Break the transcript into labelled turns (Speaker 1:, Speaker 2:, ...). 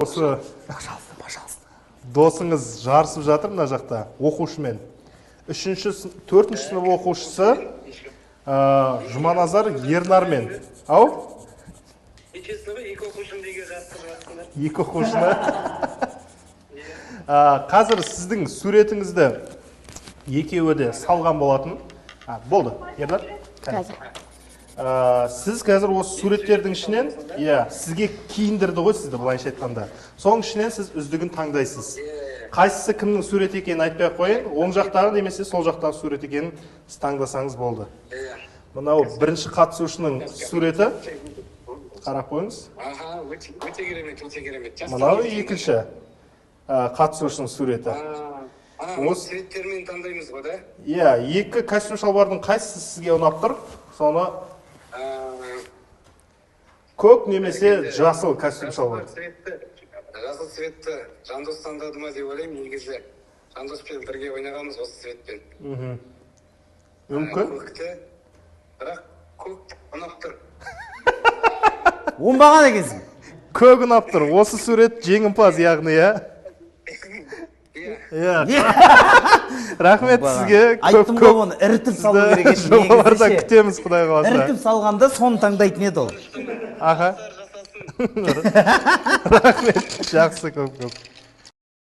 Speaker 1: Осы досыңыз жарысып жатыр мына жақта оқушымен. 4-ші сынып оқушысы Жұманазар Ернармен. Ау?
Speaker 2: Екі оқушым деге жарысып жатыр.
Speaker 1: Екі оқушыны. Қазір сіздің суретіңізді екеуі де салған болатын. Болды, Ернар?
Speaker 3: Қазір.
Speaker 1: Сіз қазір осы суреттердің ішінен, сізге киіндірді ғой сізді былайша айтқанда. Соның ішінен сіз үздігін таңдайсыз. Қайсысы кімнің суреті екенін айтпай-ақ қойын, оң жақтағы немесе сол жақтағы сурет екенін сіз таңдасаңыз болды. Мынау бірінші қатысушының суреті. Қарап қойыңыз.
Speaker 2: Өте керемет.
Speaker 1: Мынау екінші қатысушының суреті.
Speaker 2: Осы суреттермен таңдаймыз ғой, да?
Speaker 1: Иә, екі костюм шалбардың қайсысы сізге ұнап тұр? Соны көк немесе жасыл костюм шалбар.
Speaker 2: Жасыл цветті Жандос таңдады ма деп ойлаймын, негізі Жандоспен бірге ойнағанбыз осы цветпен.
Speaker 1: Мүмкін.
Speaker 2: Көкті, бірақ көк ұнап тұр.
Speaker 4: Оңбаған екенсің.
Speaker 1: Көк ұнап тұр. Осы сурет жеңімпаз яғни, Рахмет сізге.
Speaker 4: Айттым ғой оны ірітіп салу керек еді.
Speaker 1: Жобаларда күтеміз, Құдай қаласа.
Speaker 4: Ірітіп салғанда соны таңдайтын еді ол.
Speaker 1: Аха. Рахмет. Жақсы, көп.